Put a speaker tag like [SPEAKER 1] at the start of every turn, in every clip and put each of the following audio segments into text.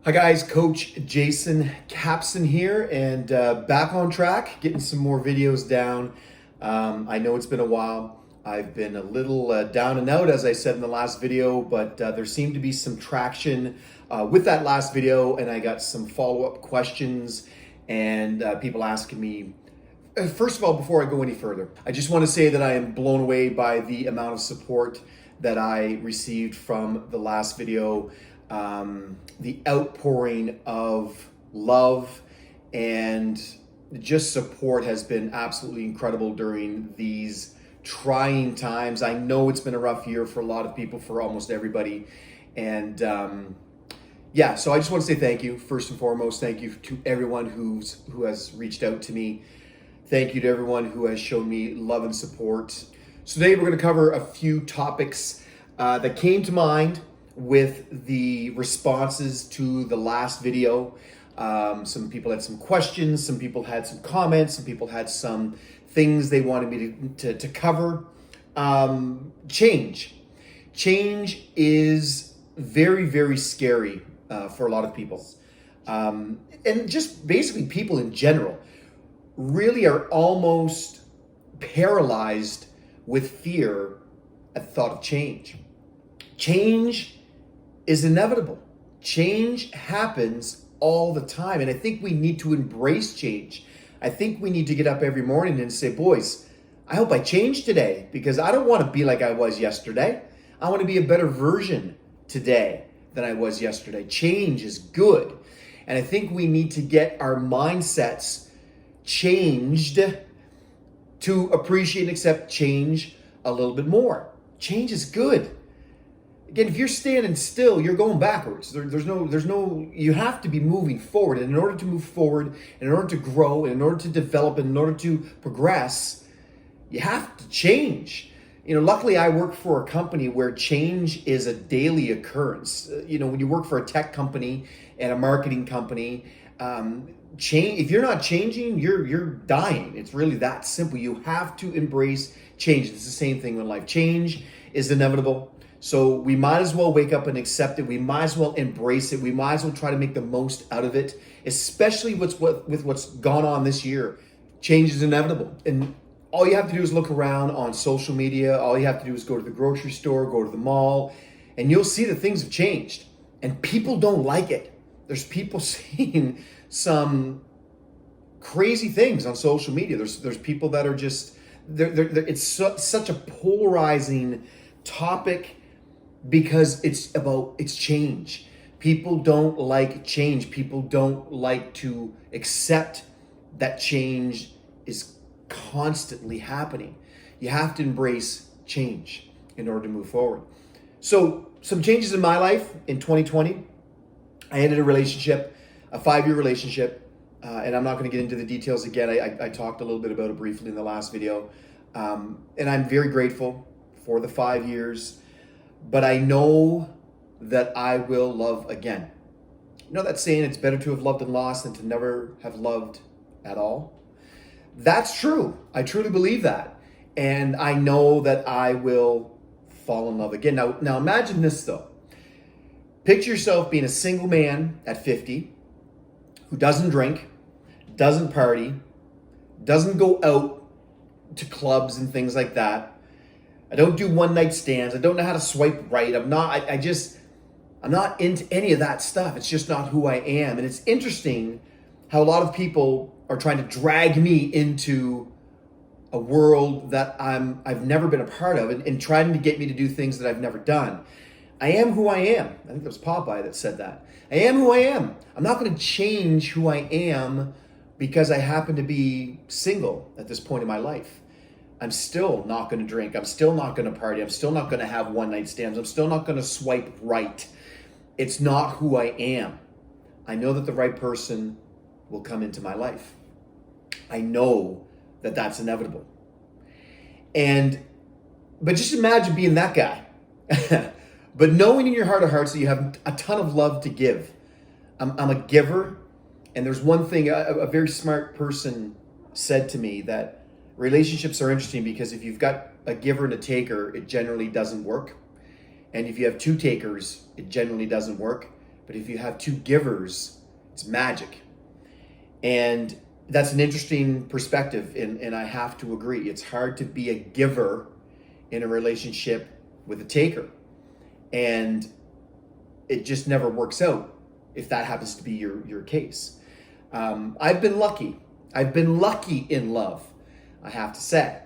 [SPEAKER 1] Hi guys, Coach Jason Capson here, and back on track, getting some more videos down. I know it's been a while. I've been a little down and out, as I said in the last video, but there seemed to be some traction with that last video, and I got some follow-up questions and people asking me. First of all, before I go any further, I just want to say that I am blown away by the amount of support that I received from the last video. The outpouring of love and just support has been absolutely incredible during these trying times. I know it's been a rough year for a lot of people, for almost everybody. And so I just want to say thank you. First and foremost, thank you to everyone who has reached out to me. Thank you to everyone who has shown me love and support. So today we're going to cover a few topics that came to mind with the responses to the last video. Some people had some questions, some people had some comments, some people had some things they wanted me to cover. Change is very, very scary for a lot of people. And just basically people in general really are almost paralyzed with fear at the thought of change. Change is inevitable. Change happens all the time. And I think we need to embrace change. I think we need to get up every morning and say, boys, I hope I change today, because I don't want to be like I was yesterday. I want to be a better version today than I was yesterday. Change is good. And I think we need to get our mindsets changed to appreciate and accept change a little bit more. Change is good. Again, if you're standing still, you're going backwards. There's no, you have to be moving forward. And in order to move forward, and in order to grow, and in order to develop, and in order to progress, you have to change. Luckily I work for a company where change is a daily occurrence. When you work for a tech company and a marketing company, change, if you're not changing, you're dying. It's really that simple. You have to embrace change. It's the same thing with life. Change is inevitable. So we might as well wake up and accept it. We might as well embrace it. We might as well try to make the most out of it, especially with what's gone on this year. Change is inevitable. And all you have to do is look around on social media. All you have to do is go to the grocery store, go to the mall, and you'll see that things have changed. And people don't like it. There's people saying some crazy things on social media. There's people that are just, it's such a polarizing topic, because it's change. People don't like change. People don't like to accept that change is constantly happening. You have to embrace change in order to move forward. So some changes in my life in 2020. I ended a relationship, a 5-year relationship, and I'm not going to get into the details again. I talked a little bit about it briefly in the last video, and I'm very grateful for the 5 years. But I know that I will love again. You know that saying, it's better to have loved and lost than to never have loved at all? That's true. I truly believe that. And I know that I will fall in love again. Now imagine this though. Picture yourself being a single man at 50 who doesn't drink, doesn't party, doesn't go out to clubs and things like that. I don't do one-night stands. I don't know how to swipe right. I'm not into any of that stuff. It's just not who I am. And it's interesting how a lot of people are trying to drag me into a world that I've never been a part of, and trying to get me to do things that I've never done. I am who I am. I think it was Popeye that said that. I am who I am. I'm not going to change who I am because I happen to be single at this point in my life. I'm still not going to drink. I'm still not going to party. I'm still not going to have one-night stands. I'm still not going to swipe right. It's not who I am. I know that the right person will come into my life. I know that that's inevitable. But just imagine being that guy. But knowing in your heart of hearts that you have a ton of love to give. I'm a giver. And there's one thing, a very smart person said to me, that relationships are interesting because if you've got a giver and a taker, it generally doesn't work. And if you have two takers, it generally doesn't work. But if you have two givers, it's magic. And that's an interesting perspective, and I have to agree. It's hard to be a giver in a relationship with a taker. And it just never works out if that happens to be your case. I've been lucky. I've been lucky in love, I have to say.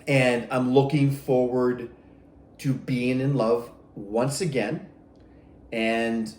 [SPEAKER 1] And I'm looking forward to being in love once again. And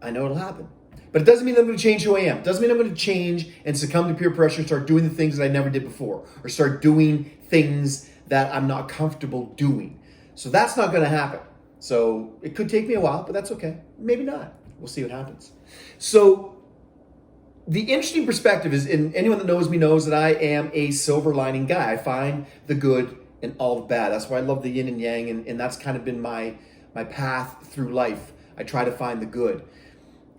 [SPEAKER 1] I know it'll happen. But it doesn't mean that I'm going to change who I am. It doesn't mean I'm going to change and succumb to peer pressure and start doing the things that I never did before, or start doing things that I'm not comfortable doing. So that's not going to happen. So it could take me a while, but that's okay. Maybe not. We'll see what happens. So the interesting perspective is, and anyone that knows me knows that I am a silver lining guy. I find the good in all the bad. That's why I love the yin and yang, and that's kind of been my path through life. I try to find the good.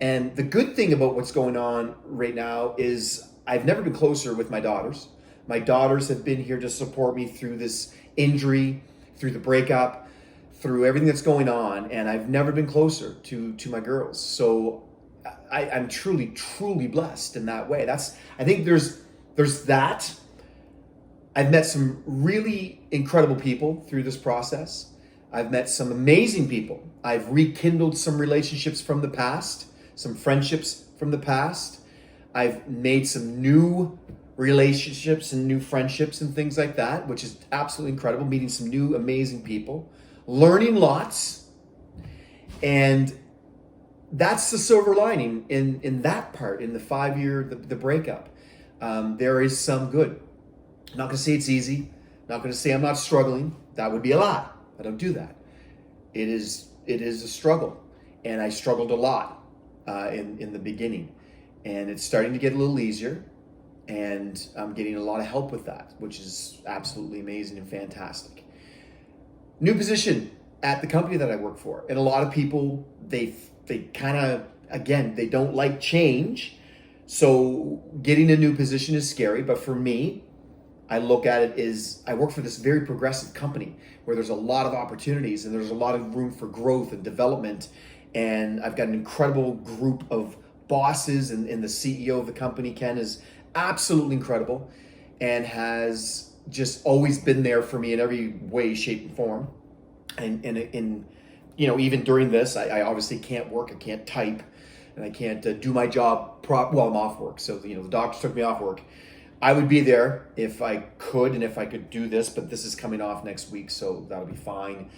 [SPEAKER 1] And the good thing about what's going on right now is I've never been closer with my daughters. My daughters have been here to support me through this injury, through the breakup, through everything that's going on, and I've never been closer to my girls. So I'm truly, truly blessed in that way. I think there's that. I've met some really incredible people through this process. I've met some amazing people. I've rekindled some relationships from the past, some friendships from the past. I've made some new relationships and new friendships and things like that, which is absolutely incredible. Meeting some new amazing people, learning lots, and that's the silver lining in that part, in the 5-year, the breakup. There is some good. I'm not going to say it's easy. Not going to say I'm not struggling. That would be a lot. I don't do that. It is a struggle, and I struggled a lot in the beginning, and it's starting to get a little easier, and I'm getting a lot of help with that, which is absolutely amazing and fantastic. New position at the company that I work for, and a lot of people, they kind of, again, they don't like change, so getting a new position is scary. But for me, I look at it as I work for this very progressive company where there's a lot of opportunities and there's a lot of room for growth and development. And I've got an incredible group of bosses, and the CEO of the company, Ken, is absolutely incredible and has just always been there for me in every way, shape, and form. And even during this, I obviously can't work, I can't type, and I can't do my job while I'm off work. So, the doctor took me off work. I would be there if I could, and if I could do this, but this is coming off next week, so that'll be fine.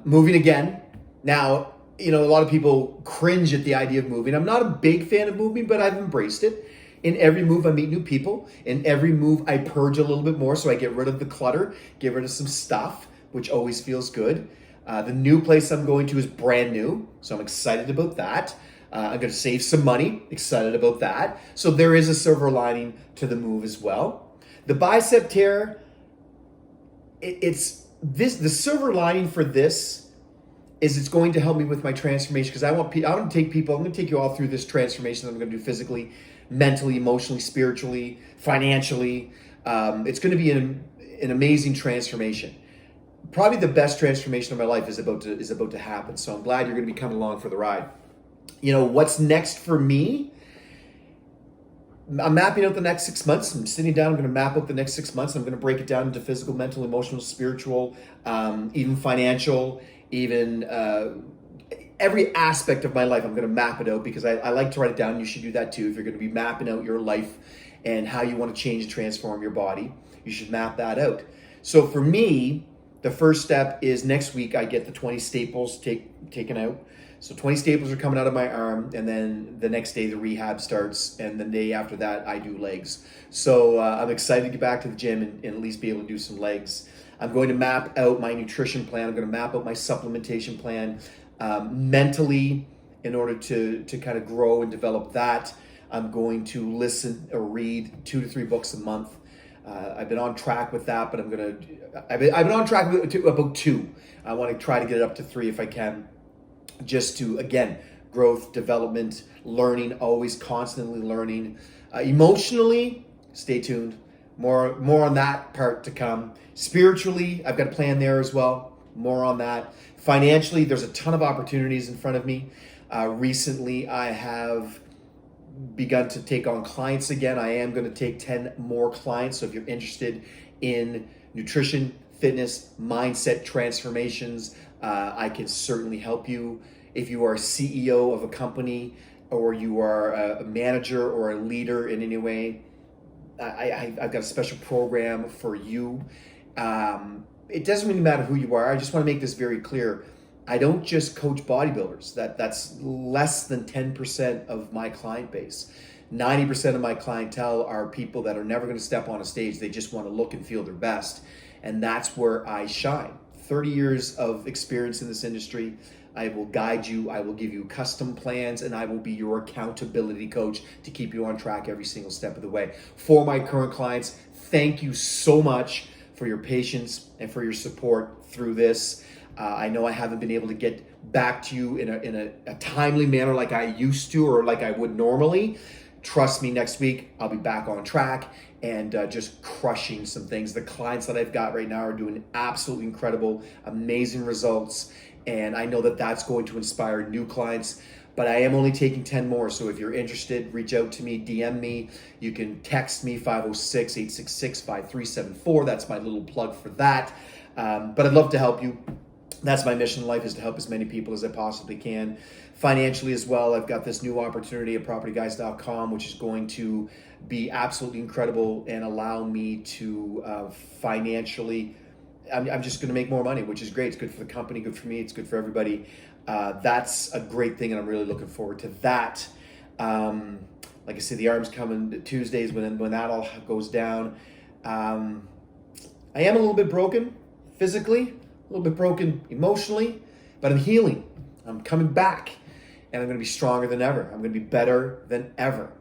[SPEAKER 1] Moving again. Now, a lot of people cringe at the idea of moving. I'm not a big fan of moving, but I've embraced it. In every move, I meet new people. In every move, I purge a little bit more, so I get rid of the clutter, get rid of some stuff, which always feels good. The new place I'm going to is brand new, so I'm excited about that. I'm going to save some money, excited about that. So there is a silver lining to the move as well. The bicep tear, the silver lining for this is it's going to help me with my transformation, because I want to take you all through this transformation that I'm going to do physically, mentally, emotionally, spiritually, financially. It's going to be an amazing transformation. Probably the best transformation of my life is about to happen. So I'm glad you're going to be coming along for the ride. What's next for me? I'm mapping out the next 6 months. I'm sitting down. I'm going to map out the next 6 months. I'm going to break it down into physical, mental, emotional, spiritual, even financial, even every aspect of my life. I'm going to map it out, because I like to write it down. You should do that too. If you're going to be mapping out your life and how you want to change and transform your body, you should map that out. So for me, the first step is next week I get the 20 staples taken out. So 20 staples are coming out of my arm, and then the next day the rehab starts, and the day after that I do legs. So I'm excited to get back to the gym and at least be able to do some legs. I'm going to map out my nutrition plan. I'm going to map out my supplementation plan mentally in order to kind of grow and develop that. I'm going to listen or read 2 to 3 books a month. I've been on track with that, but I've been on track with about 2. I want to try to get it up to 3 if I can. Just to, again, growth, development, learning, always constantly learning. Emotionally, stay tuned. More on that part to come. Spiritually, I've got a plan there as well. More on that. Financially, there's a ton of opportunities in front of me. Recently, I have begun to take on clients again. I am going to take 10 more clients. So if you're interested in nutrition, fitness, mindset transformations, I can certainly help you. If you are a CEO of a company, or you are a manager or a leader in any way, I've got a special program for you. It doesn't really matter who you are. I just want to make this very clear. I don't just coach bodybuilders. That's less than 10% of my client base. 90% of my clientele are people that are never going to step on a stage. They just want to look and feel their best. And that's where I shine. 30 years of experience in this industry. I will guide you. I will give you custom plans, and I will be your accountability coach to keep you on track every single step of the way. For my current clients, thank you so much for your patience and for your support through this. I know I haven't been able to get back to you in a timely manner like I used to or like I would normally. Trust me, next week I'll be back on track and just crushing some things. The clients that I've got right now are doing absolutely incredible, amazing results. And I know that that's going to inspire new clients, but I am only taking 10 more. So if you're interested, reach out to me, DM me. You can text me 506-866-5374. That's my little plug for that. But I'd love to help you. That's my mission in life, is to help as many people as I possibly can. Financially as well, I've got this new opportunity at propertyguys.com, which is going to be absolutely incredible and allow me to financially, I'm just going to make more money, which is great. It's good for the company, good for me, it's good for everybody. That's a great thing, and I'm really looking forward to that. Like I said, the arm's coming Tuesdays when that all goes down. I am a little bit broken physically, a little bit broken emotionally, but I'm healing. I'm coming back, and I'm going to be stronger than ever. I'm going to be better than ever.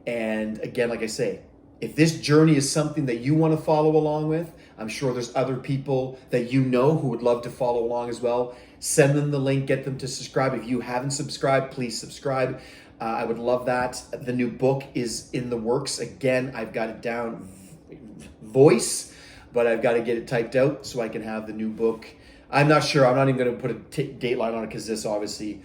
[SPEAKER 1] And again, like I say, if this journey is something that you want to follow along with, I'm sure there's other people that you know who would love to follow along as well. Send them the link, get them to subscribe. If you haven't subscribed, please subscribe. I would love that. The new book is in the works. Again, I've got it down voice, but I've got to get it typed out so I can have the new book. I'm not sure. I'm not even going to put a date line on it because this obviously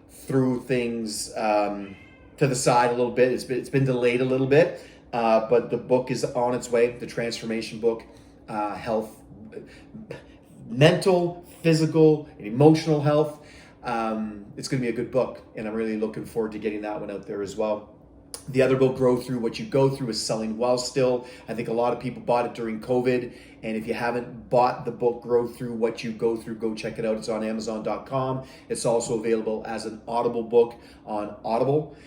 [SPEAKER 1] threw things to the side a little bit. It's been delayed a little bit, but the book is on its way. The transformation book, health, mental, physical, and emotional health. It's going to be a good book, and I'm really looking forward to getting that one out there as well. The other book, Grow Through What You Go Through, is selling well still. I think a lot of people bought it during COVID. And if you haven't bought the book, Grow Through What You Go Through, go check it out. It's on Amazon.com. It's also available as an Audible book on Audible.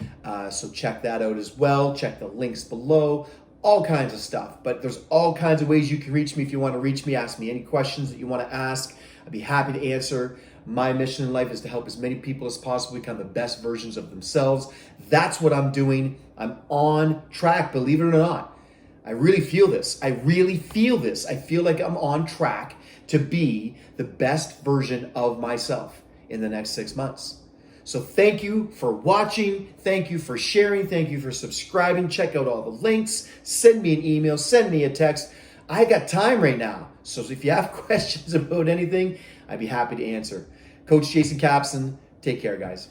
[SPEAKER 1] So check that out as well. Check the links below. All kinds of stuff. But there's all kinds of ways you can reach me if you want to reach me. Ask me any questions that you want to ask. I'd be happy to answer. My mission in life is to help as many people as possible become the best versions of themselves. That's what I'm doing. I'm on track, believe it or not. I really feel this. I feel like I'm on track to be the best version of myself in the next 6 months. So thank you for watching. Thank you for sharing. Thank you for subscribing. Check out all the links. Send me an email. Send me a text. I got time right now. So if you have questions about anything, I'd be happy to answer. Coach Jason Capson, take care, guys.